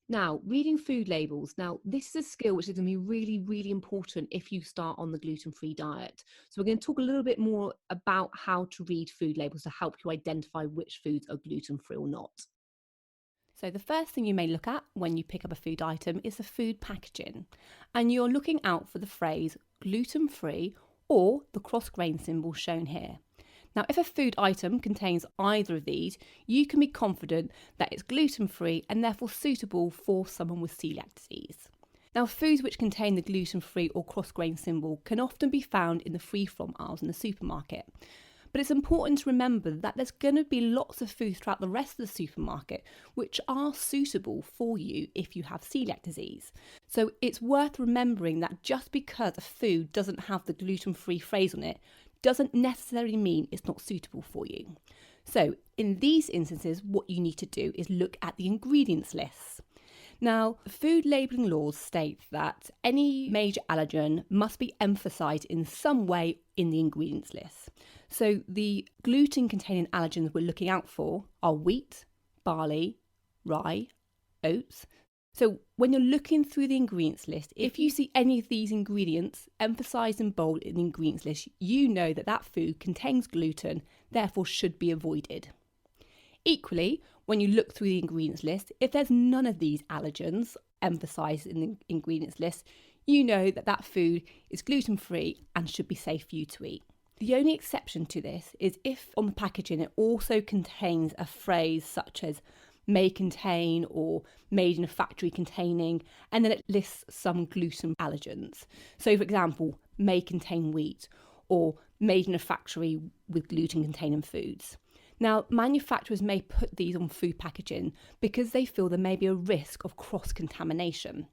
Now, reading food labels. Now, this is a skill which is going to be really, really important if you start on the gluten-free diet. So we're going to talk a little bit more about how to read food labels to help you identify which foods are gluten-free or not. So the first thing you may look at when you pick up a food item is the food packaging. And you're looking out for the phrase gluten-free or the cross-grain symbol shown here. Now, if a food item contains either of these, you can be confident that it's gluten-free and therefore suitable for someone with celiac disease. Now, foods which contain the gluten-free or cross-grain symbol can often be found in the free-from aisles in the supermarket. But it's important to remember that there's going to be lots of foods throughout the rest of the supermarket which are suitable for you if you have celiac disease. So it's worth remembering that just because a food doesn't have the gluten-free phrase on it doesn't necessarily mean it's not suitable for you. So in these instances, what you need to do is look at the ingredients lists. Now, food labelling laws state that any major allergen must be emphasised in some way in the ingredients list. So the gluten-containing allergens we're looking out for are wheat, barley, rye, oats. So when you're looking through the ingredients list, if you see any of these ingredients emphasised in bold in the ingredients list, you know that that food contains gluten, therefore should be avoided. Equally, when you look through the ingredients list, if there's none of these allergens emphasised in the ingredients list, you know that that food is gluten-free and should be safe for you to eat. The only exception to this is if on the packaging it also contains a phrase such as may contain or made in a factory containing, and then it lists some gluten allergens. So for example, may contain wheat or made in a factory with gluten containing foods. Now, manufacturers may put these on food packaging because they feel there may be a risk of cross-contamination.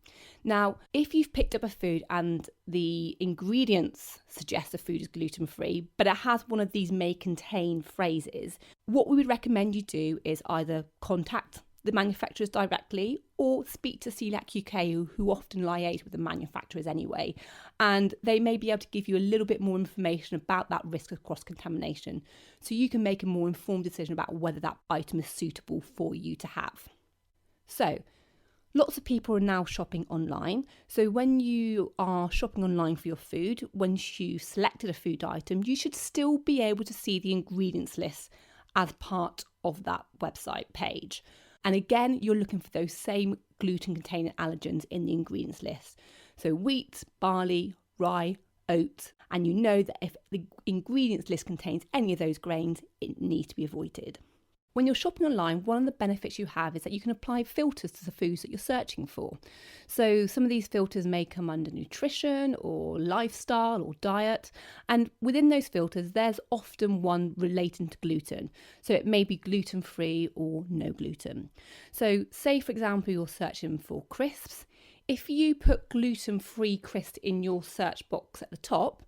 Now, if you've picked up a food and the ingredients suggest the food is gluten-free, but it has one of these may contain phrases, what we would recommend you do is either contact the manufacturers directly or speak to CDUK UK, who often liaise with the manufacturers anyway, and they may be able to give you a little bit more information about that risk of cross-contamination so you can make a more informed decision about whether that item is suitable for you to have. So lots of people are now shopping online. So when you are shopping online for your food, once you've selected a food item, you should still be able to see the ingredients list as part of that website page. And again, you're looking for those same gluten-containing allergens in the ingredients list. So wheat, barley, rye, oats, and you know that if the ingredients list contains any of those grains, it needs to be avoided. When you're shopping online, one of the benefits you have is that you can apply filters to the foods that you're searching for. So some of these filters may come under nutrition or lifestyle or diet. And within those filters, there's often one relating to gluten. So it may be gluten-free or no gluten. So say, for example, you're searching for crisps. If you put gluten-free crisps in your search box at the top,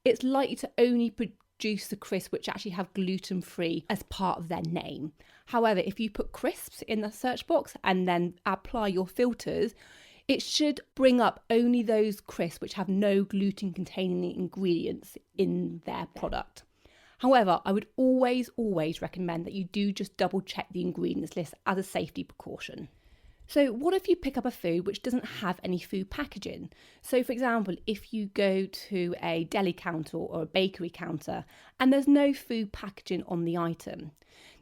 it's likely to only produce the crisps which actually have gluten-free as part of their name. However, if you put crisps in the search box and then apply your filters, it should bring up only those crisps which have no gluten-containing ingredients in their product. However, I would always recommend that you do just double check the ingredients list as a safety precaution. So what if you pick up a food which doesn't have any food packaging? So for example, if you go to a deli counter or a bakery counter and there's no food packaging on the item.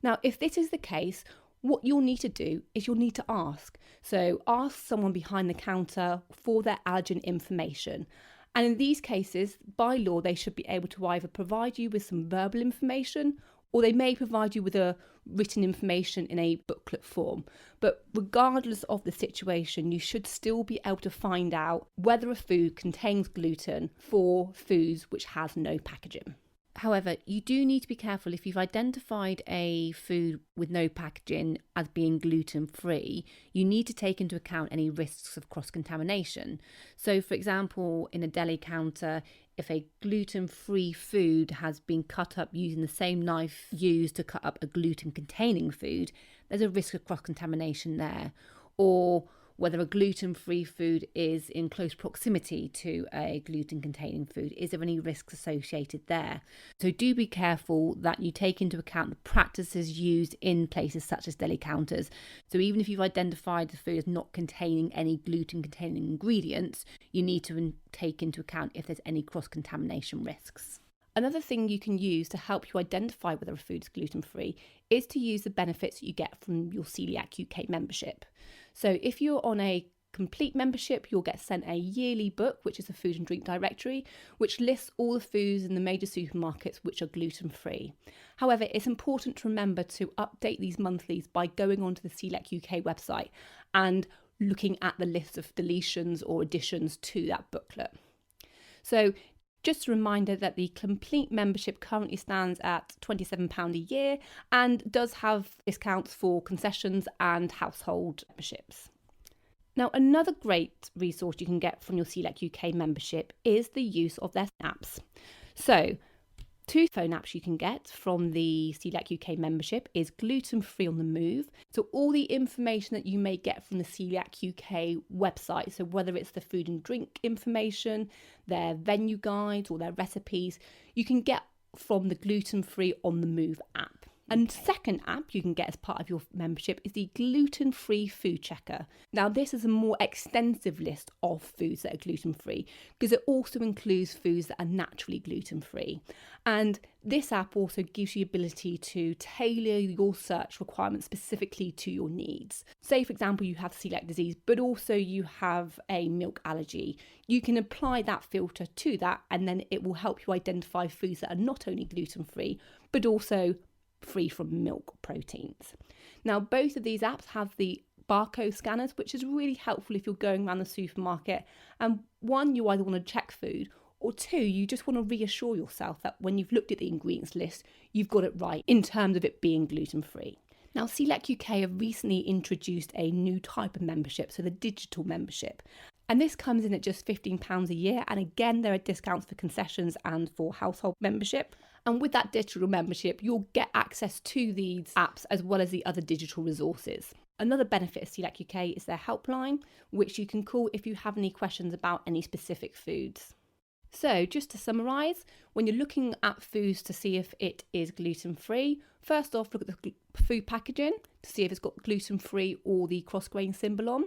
Now, if this is the case, what you'll need to do is you'll need to ask. So ask someone behind the counter for their allergen information. And in these cases, by law, they should be able to either provide you with some verbal information or they may provide you with a written information in a booklet form. But regardless of the situation, you should still be able to find out whether a food contains gluten for foods which has no packaging. However, you do need to be careful if you've identified a food with no packaging as being gluten-free, you need to take into account any risks of cross-contamination. So, for example, in a deli counter, if a gluten-free food has been cut up using the same knife used to cut up a gluten-containing food, there's a risk of cross-contamination there. Or whether a gluten-free food is in close proximity to a gluten-containing food. Is there any risks associated there? So do be careful that you take into account the practices used in places such as deli counters. So even if you've identified the food as not containing any gluten-containing ingredients, you need to take into account if there's any cross-contamination risks. Another thing you can use to help you identify whether a food is gluten-free is to use the benefits that you get from your CDUK UK membership. So if you're on a complete membership, you'll get sent a yearly book, which is a food and drink directory, which lists all the foods in the major supermarkets which are gluten-free. However, it's important to remember to update these monthlies by going onto the CDUK UK website and looking at the list of deletions or additions to that booklet. So just a reminder that the complete membership currently stands at £27 a year and does have discounts for concessions and household memberships. Now, another great resource you can get from your CDUK UK membership is the use of their apps. So, 2 phone apps you can get from the CDUK UK membership is Gluten Free on the Move. So all the information that you may get from the CDUK UK website, so whether it's the food and drink information, their venue guides or their recipes, you can get from the Gluten Free on the Move app. And second app you can get as part of your membership is the Gluten Free Food Checker. Now this is a more extensive list of foods that are gluten free because it also includes foods that are naturally gluten free. And this app also gives you the ability to tailor your search requirements specifically to your needs. Say for example you have celiac disease but also you have a milk allergy. You can apply that filter to that and then it will help you identify foods that are not only gluten free but also free from milk proteins. Now both of these apps have the barcode scanners, which is really helpful if you're going around the supermarket and one, you either want to check food, or 2, you just want to reassure yourself that when you've looked at the ingredients list, you've got it right in terms of it being gluten free. Now CDUK UK have recently introduced a new type of membership, so the digital membership. And this comes in at just £15 a year. And again, there are discounts for concessions and for household membership. And with that digital membership, you'll get access to these apps as well as the other digital resources. Another benefit of CDUK UK is their helpline, which you can call if you have any questions about any specific foods. So just to summarise, when you're looking at foods to see if it is gluten-free, first off, look at the food packaging to see if it's got gluten-free or the cross-grain symbol on.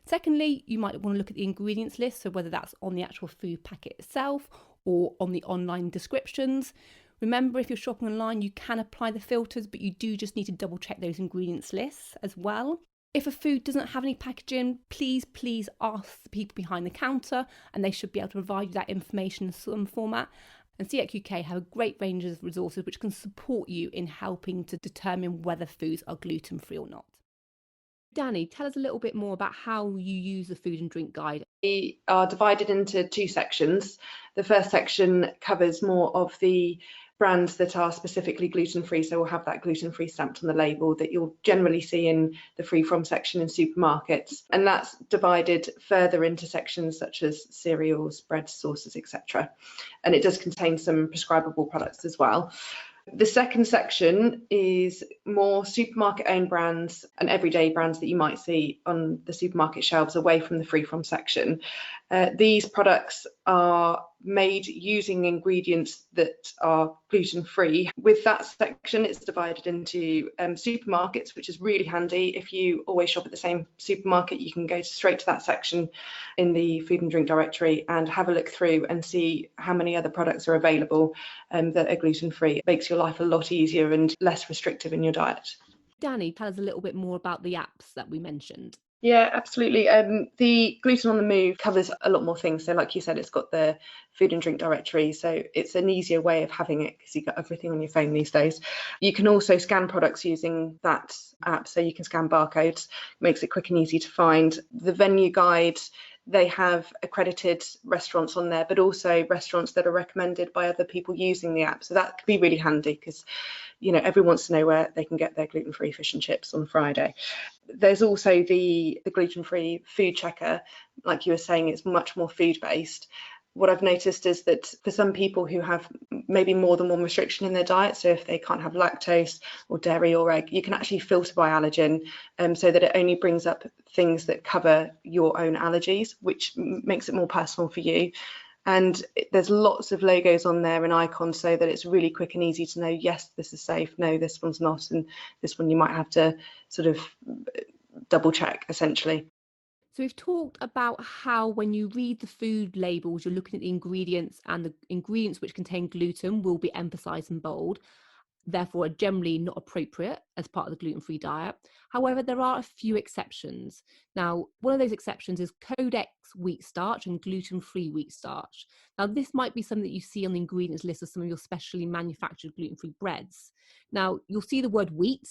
Secondly, you might want to look at the ingredients list, so whether that's on the actual food packet itself or on the online descriptions. Remember, if you're shopping online, you can apply the filters, but you do just need to double check those ingredients lists as well. If a food doesn't have any packaging, please ask the people behind the counter and they should be able to provide you that information in some format. And CDUK UK have a great range of resources which can support you in helping to determine whether foods are gluten-free or not. Danny, tell us a little bit more about how you use the food and drink guide. We are divided into 2 sections. The first section covers more of the brands that are specifically gluten-free, so we'll have that gluten-free stamped on the label that you'll generally see in the free from section in supermarkets, and that's divided further into sections such as cereals, breads, sauces, etc. And it does contain some prescribable products as well. The second section is more supermarket owned brands and everyday brands that you might see on the supermarket shelves away from the free from section. These products are made using ingredients that are gluten free. With that section, it's divided into supermarkets, which is really handy. If you always shop at the same supermarket, you can go straight to that section in the food and drink directory and have a look through and see how many other products are available that are gluten free. It makes your life a lot easier and less restrictive in your diet. Danny, tell us a little bit more about the apps that we mentioned. Yeah, absolutely. The Gluten on the Move covers a lot more things. So like you said, it's got the food and drink directory. So it's an easier way of having it because you've got everything on your phone these days. You can also scan products using that app. So you can scan barcodes, makes it quick and easy to find. The venue guide, they have accredited restaurants on there, but also restaurants that are recommended by other people using the app. So that could be really handy because, you know, everyone wants to know where they can get their gluten-free fish and chips on Friday. There's also the gluten-free food checker. Like you were saying, it's much more food-based. what I've noticed is that for some people who have maybe more than one restriction in their diet, so if they can't have lactose or dairy or egg, you can actually filter by allergen, so that it only brings up things that cover your own allergies, which makes it more personal for you. And there's lots of logos on there and icons, so that it's really quick and easy to know, yes, this is safe, no, this one's not, and this one you might have to sort of double check, essentially. So we've talked about how when you read the food labels, you're looking at the ingredients, and the ingredients which contain gluten will be emphasised in bold, therefore are generally not appropriate as part of the gluten-free diet. However, there are a few exceptions. Now, one of those exceptions is Codex wheat starch and gluten-free wheat starch. Now, this might be something that you see on the ingredients list of some of your specially manufactured gluten-free breads. Now, you'll see the word wheat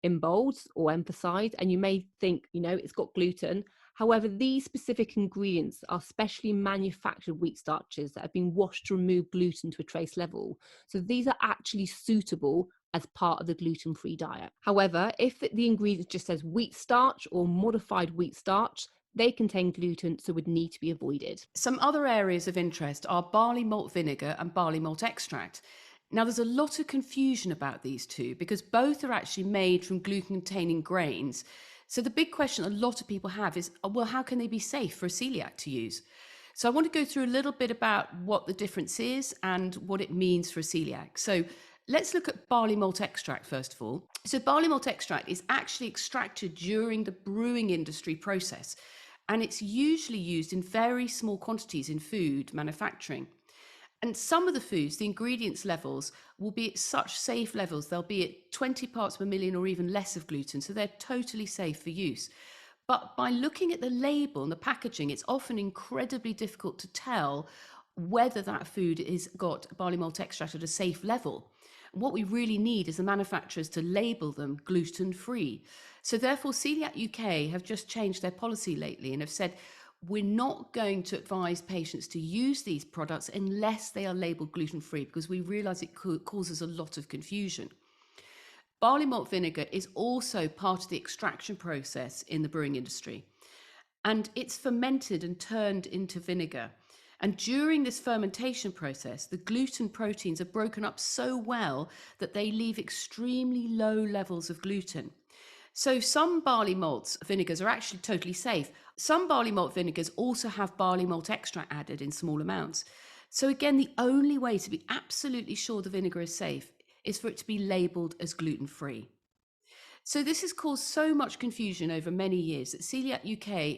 in bold or emphasized, and you may think, it's got gluten. However, these specific ingredients are specially manufactured wheat starches that have been washed to remove gluten to a trace level. So these are actually suitable as part of the gluten-free diet. However, if the ingredient just says wheat starch or modified wheat starch, they contain gluten, so would need to be avoided. Some other areas of interest are barley malt vinegar and barley malt extract. Now, there's a lot of confusion about these two because both are actually made from gluten-containing grains. So the big question a lot of people have is, well, how can they be safe for a celiac to use? So I want to go through a little bit about what the difference is and what it means for a celiac. So let's look at barley malt extract first of all. So barley malt extract is actually extracted during the brewing industry process, and it's usually used in very small quantities in food manufacturing. And some of the foods, the ingredients levels will be at such safe levels, they'll be at 20 parts per million or even less of gluten, so they're totally safe for use. But by looking at the label and the packaging, it's often incredibly difficult to tell whether that food has got barley malt extract at a safe level. What we really need is the manufacturers to label them gluten-free. So therefore, CDUK UK have just changed their policy lately and have said, we're not going to advise patients to use these products unless they are labelled gluten-free, because we realise it causes a lot of confusion. Barley malt vinegar is also part of the extraction process in the brewing industry, and it's fermented and turned into vinegar. And during this fermentation process, the gluten proteins are broken up so well that they leave extremely low levels of gluten. So some barley malt vinegars are actually totally safe. Some barley malt vinegars also have barley malt extract added in small amounts. So again, the only way to be absolutely sure the vinegar is safe is for it to be labelled as gluten-free. So this has caused so much confusion over many years that CDUK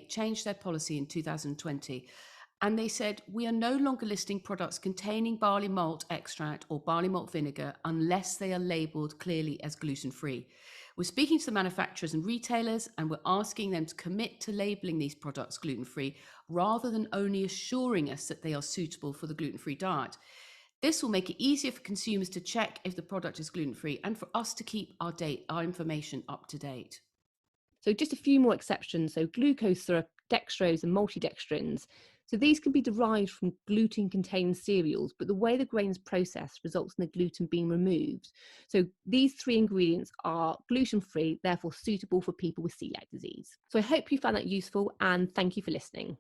UK changed their policy in 2020. And they said, we are no longer listing products containing barley malt extract or barley malt vinegar unless they are labelled clearly as gluten-free. We're speaking to the manufacturers and retailers, and we're asking them to commit to labelling these products gluten-free rather than only assuring us that they are suitable for the gluten-free diet. This will make it easier for consumers to check if the product is gluten-free and for us to keep our information up to date. So just a few more exceptions. So glucose syrup, dextrose and maltodextrins. So these can be derived from gluten-containing cereals, but the way the grain is processed results in the gluten being removed. So these three ingredients are gluten-free, therefore suitable for people with celiac disease. So I hope you found that useful, and thank you for listening.